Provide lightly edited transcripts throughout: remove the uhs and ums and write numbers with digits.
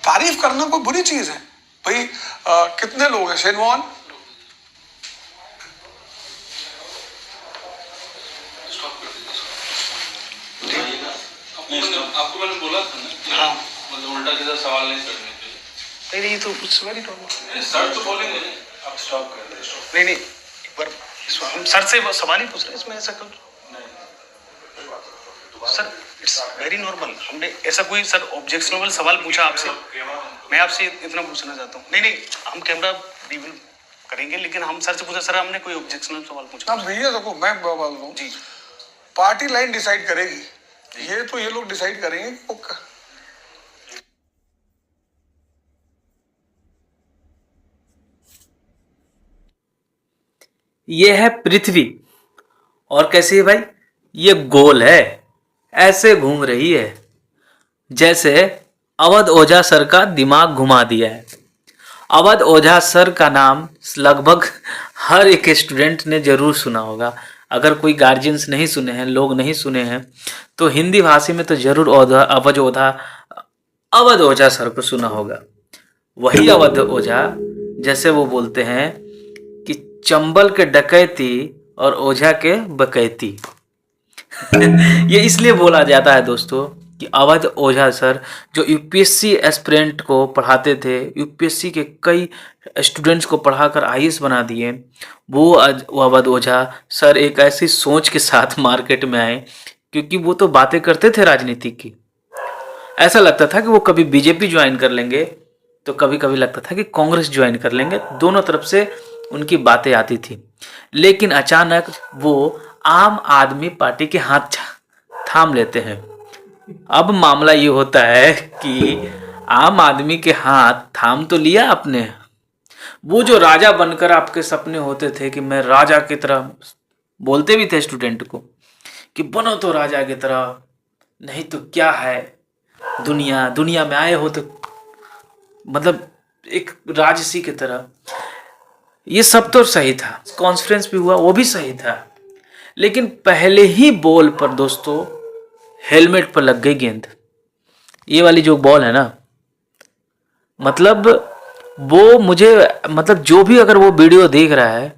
तारीफ करना कोई बुरी चीज है भाई। कितने लोग हैं शेनवान, आपको मैंने बोला था ना। हाँ, मतलब उल्टा सीधा सवाल नहीं करने के लिए। नहीं तो कुछ वेरी नॉर्मल। सर तो बोलेंगे आप स्टॉप कर दे। नहीं एक बार हम सर से सवाल ही पूछ रहे हैं, इसमें ऐसा क्यों? Sir it's very normal. हमने ऐसा कोई सर ऑब्जेक्शनेबल सवाल पूछा आपसे? मैं आपसे इतना पूछना चाहता हूँ। नहीं हम कैमरा रिवील करेंगे, लेकिन हम सर से पूछा सर हमने कोई ऑब्जेक्शनल सवाल पूछा? अब भैया देखो मैं बोल रहा हूँ जी, पार्टी लाइन डिसाइड करेगी। ये लोग डिसाइड करेंगे कि ये है पृथ्वी और कैसी है भाई, ये गोल है, ऐसे घूम रही है जैसे अवध ओझा सर का दिमाग घुमा दिया है। अवध ओझा सर का नाम लगभग हर एक स्टूडेंट ने जरूर सुना होगा। अगर कोई गार्जियंस नहीं सुने हैं, लोग नहीं सुने हैं, तो हिंदी भाषा में तो जरूर अवध ओझा सर को सुना होगा। वही अवध ओझा जैसे वो बोलते हैं कि चंबल के डकैती और ओझा के बकैती। ये इसलिए बोला जाता है दोस्तों कि अवध ओझा सर जो यूपीएससी एस्पिरेंट को पढ़ाते थे, यूपीएससी के कई स्टूडेंट्स को पढ़ाकर आईएएस बना दिए, वो अवध ओझा सर एक ऐसी सोच के साथ मार्केट में आए, क्योंकि वो तो बातें करते थे राजनीति की। ऐसा लगता था कि वो कभी बीजेपी ज्वाइन कर लेंगे तो कभी कभी लगता था कि कांग्रेस ज्वाइन कर लेंगे, दोनों तरफ से उनकी बातें आती थी। लेकिन अचानक वो आम आदमी पार्टी के हाथ थाम लेते हैं। अब मामला ये होता है कि आम आदमी के हाथ थाम तो लिया आपने, वो जो राजा बनकर आपके सपने होते थे कि मैं राजा की तरह, बोलते भी थे स्टूडेंट को कि बनो तो राजा की तरह, नहीं तो क्या है दुनिया में आए हो तो मतलब एक राजसी की तरह। ये सब तो सही था, कॉन्फ्रेंस भी हुआ वो भी सही था, लेकिन पहले ही बॉल पर दोस्तों हेलमेट पर लग गई गेंद। ये वाली जो बॉल है ना, मतलब वो मुझे, मतलब जो भी अगर वो वीडियो देख रहा है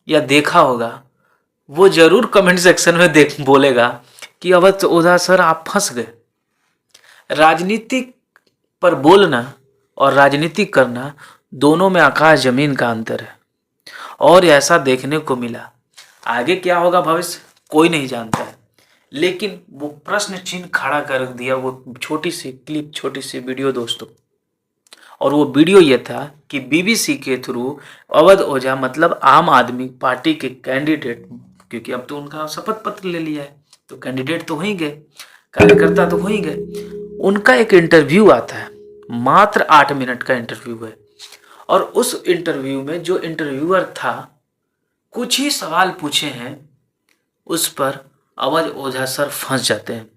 या देखा होगा, वो जरूर कमेंट सेक्शन में बोलेगा कि अवध ओझा सर आप फंस गए। राजनीति पर बोलना और राजनीति करना दोनों में आकाश जमीन का अंतर है, और ऐसा देखने को मिला। आगे क्या होगा भविष्य कोई नहीं जानता है, लेकिन वो प्रश्न चिन्ह खड़ा कर दिया वो छोटी सी क्लिप, छोटी सी वीडियो दोस्तों। और वो वीडियो ये था कि बीबीसी के थ्रू अवध ओझा मतलब आम आदमी पार्टी के कैंडिडेट, क्योंकि अब तो उनका शपथ पत्र ले लिया है तो कैंडिडेट तो हो ही गए, कार्यकर्ता तो हो ही गए, उनका एक इंटरव्यू आता है। मात्र 8 मिनट का इंटरव्यू है, और उस इंटरव्यू में जो इंटरव्यूअर था कुछ ही सवाल पूछे हैं, उस पर अवध ओझा सर फंस जाते हैं।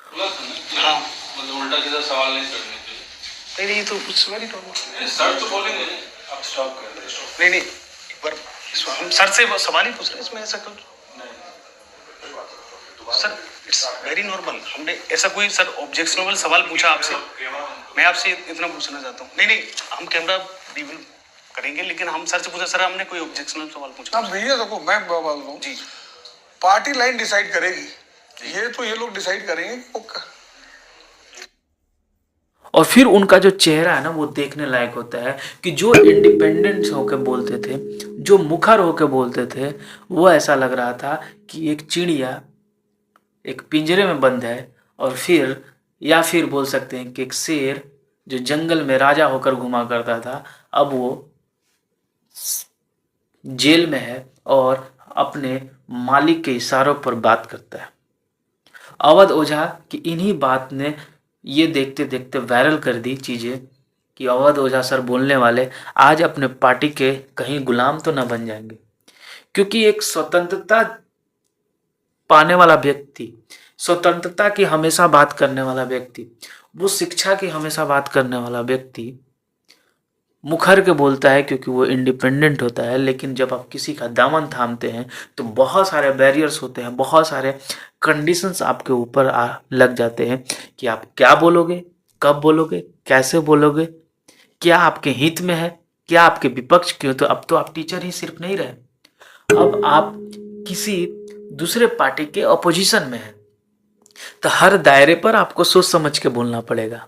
हाँ, मतलब उल्टा सीधा सवाल नहीं करने के लिए। नहीं तो कुछ वेरी नॉर्मल। सर तो बोलेंगे आप स्टॉप कर दे। नहीं एक बार हम सर से सवाल ही पूछ रहे हैं, इसमें ऐसा क्यों? Sir it's very normal. हमने ऐसा कोई सर ऑब्जेक्शनेबल सवाल पूछा आपसे? मैं आपसे इतना पूछना चाहता हूँ। नहीं हम कैमरा रिवील करेंगे, लेकिन हम सर से पूछा सर हमने कोई ऑब्जेक्शनल सवाल पूछा? अब भैया देखो मैं बोल रहा हूँ जी, पार्टी लाइन डिसाइड करेगी। ये लोग डिसाइड करेंगे। और फिर उनका जो चेहरा है ना वो देखने लायक होता है कि जो इंडिपेंडेंट होकर बोलते थे, जो मुखर होकर बोलते थे, वो ऐसा लग रहा था कि एक चिड़िया एक पिंजरे में बंद है, और फिर या फिर बोल सकते हैं कि एक शेर जो जंगल में राजा होकर घुमा करता था, अब वो जेल में है और अपने मालिक के इशारों पर बात करता है। अवध ओझा की इन्हीं बात ने ये देखते देखते वायरल कर दी चीज़ें कि अवध ओझा सर बोलने वाले आज अपने पार्टी के कहीं गुलाम तो ना बन जाएंगे, क्योंकि एक स्वतंत्रता पाने वाला व्यक्ति, स्वतंत्रता की हमेशा बात करने वाला व्यक्ति, वो शिक्षा की हमेशा बात करने वाला व्यक्ति मुखर के बोलता है क्योंकि वो इंडिपेंडेंट होता है, लेकिन जब आप किसी का दामन थामते हैं तो बहुत सारे बैरियर्स होते हैं, बहुत सारे कंडीशंस आपके ऊपर लग जाते हैं कि आप क्या बोलोगे, कब बोलोगे, कैसे बोलोगे, क्या आपके हित में है, क्या आपके विपक्ष क्यों। तो अब तो आप टीचर ही सिर्फ नहीं रहे, अब आप किसी दूसरे पार्टी के अपोजिशन में हैं, तो हर दायरे पर आपको सोच समझ के बोलना पड़ेगा।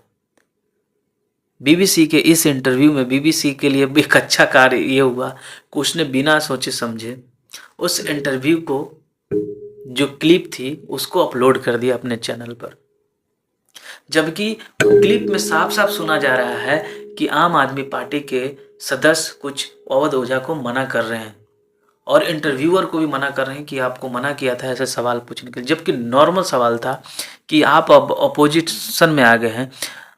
बीबीसी के इस इंटरव्यू में बीबीसी के लिए एक अच्छा कार्य ये हुआ कि उसने बिना सोचे समझे उस इंटरव्यू को, जो क्लिप थी, उसको अपलोड कर दिया अपने चैनल पर। जबकि क्लिप में साफ साफ सुना जा रहा है कि आम आदमी पार्टी के सदस्य कुछ अवध ओझा को मना कर रहे हैं और इंटरव्यूअर को भी मना कर रहे हैं कि आपको मना किया था ऐसे सवाल पूछने के लिए, जबकि नॉर्मल सवाल था कि आप अब अपोजिशन में आ गए हैं,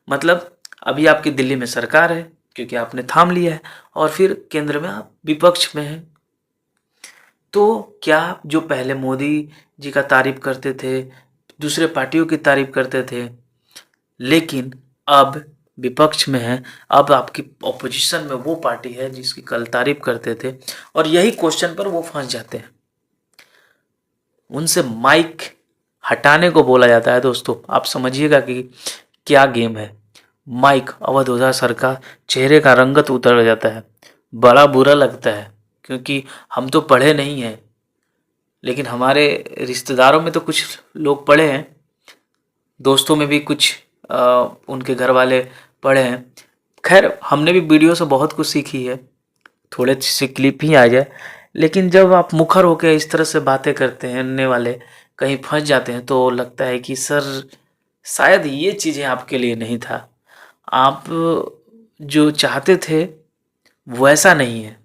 मतलब अभी आपकी दिल्ली में सरकार है क्योंकि आपने थाम लिया है, और फिर केंद्र में आप विपक्ष में हैं। तो क्या जो पहले मोदी जी का तारीफ करते थे, दूसरे पार्टियों की तारीफ करते थे, लेकिन अब विपक्ष में है, अब आपकी ऑपोजिशन में वो पार्टी है जिसकी कल तारीफ करते थे, और यही क्वेश्चन पर वो फंस जाते हैं। उनसे माइक हटाने को बोला जाता है। दोस्तों आप समझिएगा कि क्या गेम है। माइक अवध ओझा सर का चेहरे का रंगत उतर जाता है, बड़ा बुरा लगता है, क्योंकि हम तो पढ़े नहीं हैं, लेकिन हमारे रिश्तेदारों में तो कुछ लोग पढ़े हैं, दोस्तों में भी कुछ उनके घर वाले पढ़े हैं। खैर हमने भी वीडियो से बहुत कुछ सीखी है, थोड़े से क्लिप ही आ जाए, लेकिन जब आप मुखर होकर इस तरह से बातें करते हैं, अन्य वाले कहीं फंस जाते हैं, तो लगता है कि सर शायद ये चीज़ें आपके लिए नहीं था, आप जो चाहते थे वैसा नहीं है।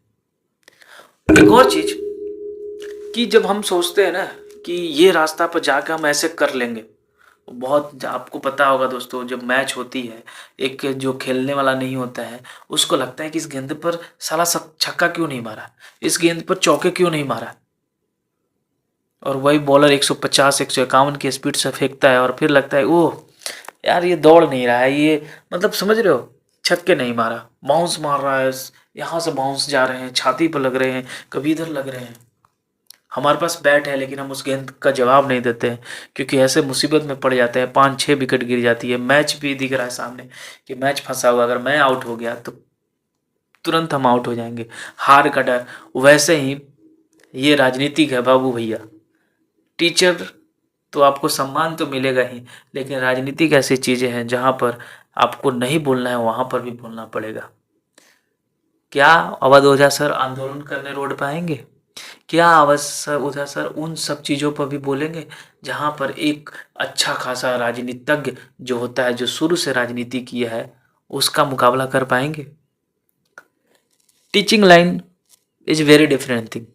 एक और चीज़ कि जब हम सोचते हैं ना कि ये रास्ता पर जाकर हम ऐसे कर लेंगे, बहुत आपको पता होगा दोस्तों, जब मैच होती है, एक जो खेलने वाला नहीं होता है उसको लगता है कि इस गेंद पर साला छक्का क्यों नहीं मारा, इस गेंद पर चौके क्यों नहीं मारा, और वही बॉलर 150 151 की स्पीड से फेंकता है और फिर लगता है ओह यार ये दौड़ नहीं रहा है, ये मतलब समझ रहे हो, छक्के नहीं मारा, बाउंस मार रहा है, यहाँ से बाउंस जा रहे हैं, छाती पर लग रहे हैं, कभी इधर लग रहे हैं। हमारे पास बैट है लेकिन हम उस गेंद का जवाब नहीं देते हैं, क्योंकि ऐसे मुसीबत में पड़ जाते हैं, 5-6 विकेट गिर जाती है, मैच भी दिख रहा है सामने कि मैच फंसा हुआ, अगर मैं आउट हो गया तो तुरंत हम आउट हो जाएंगे, हार का डर। वैसे ही ये राजनीति है बाबू भैया। टीचर तो आपको सम्मान तो मिलेगा ही, लेकिन राजनीतिक ऐसी चीज़ें हैं जहाँ पर आपको नहीं बोलना है वहाँ पर भी बोलना पड़ेगा। क्या अवध ओझा सर आंदोलन करने रोड पर आएंगे? क्या अवध ओझा सर उन सब चीज़ों पर भी बोलेंगे जहाँ पर एक अच्छा खासा राजनीतिज्ञ जो होता है, जो शुरू से राजनीति किया है, उसका मुकाबला कर पाएंगे? Teaching line is very different thing.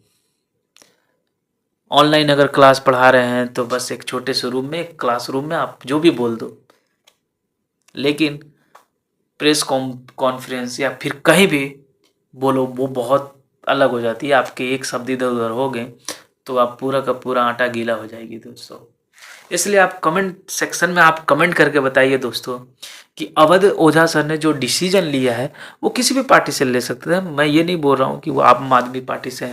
Online अगर क्लास पढ़ा रहे हैं तो बस एक छोटे से रूम में, एक क्लासरूम में आप जो भी बोल दो, लेकिन प्रेस कॉन्फ्रेंस या फिर कहीं भी बोलो वो बहुत अलग हो जाती है। आपके एक शब्द इधर उधर हो गए तो आप पूरा का पूरा आटा गीला हो जाएगी दोस्तों। इसलिए आप कमेंट सेक्शन में आप कमेंट करके बताइए दोस्तों कि अवध ओझा सर ने जो डिसीजन लिया है वो किसी भी पार्टी से ले सकते हैं। मैं ये नहीं बोल रहा हूँ कि वो आम आदमी पार्टी से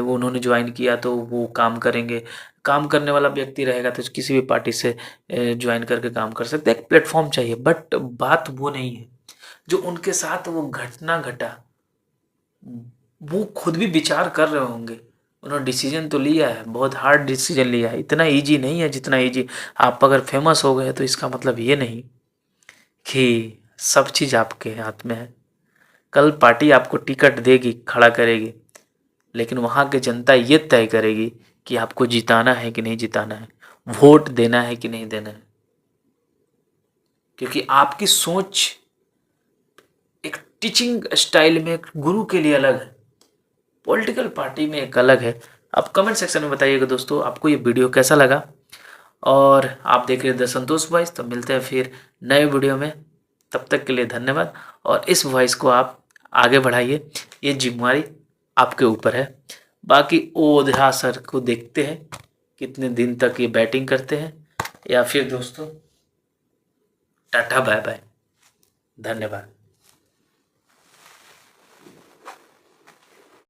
वो उन्होंने ज्वाइन किया तो वो काम करेंगे। काम करने वाला व्यक्ति रहेगा तो किसी भी पार्टी से ज्वाइन करके काम कर सकते हैं, एक प्लेटफॉर्म चाहिए। बट बात वो नहीं है, जो उनके साथ वो घटना घटा वो खुद भी विचार कर रहे होंगे। उन्होंने डिसीजन तो लिया है, बहुत हार्ड डिसीजन लिया है, इतना इजी नहीं है जितना इजी। आप अगर फेमस हो गए तो इसका मतलब ये नहीं कि सब चीज़ आपके हाथ में है। कल पार्टी आपको टिकट देगी, खड़ा करेगी, लेकिन वहाँ की जनता ये तय करेगी कि आपको जिताना है कि नहीं जिताना है, वोट देना है कि नहीं देना है। क्योंकि आपकी सोच एक टीचिंग स्टाइल में एक गुरु के लिए अलग है, पॉलिटिकल पार्टी में एक अलग है। आप कमेंट सेक्शन में बताइएगा दोस्तों आपको ये वीडियो कैसा लगा। और आप देख रहे थे संतोष वॉइस, तो मिलते हैं फिर नए वीडियो में। तब तक के लिए धन्यवाद। और इस वॉइस को आप आगे बढ़ाइए, ये जिम्मेवारी आपके ऊपर है। बाकी ओझा सर को देखते हैं कितने दिन तक ये बैटिंग करते हैं, या फिर दोस्तों टाटा बाय बाय, धन्यवाद।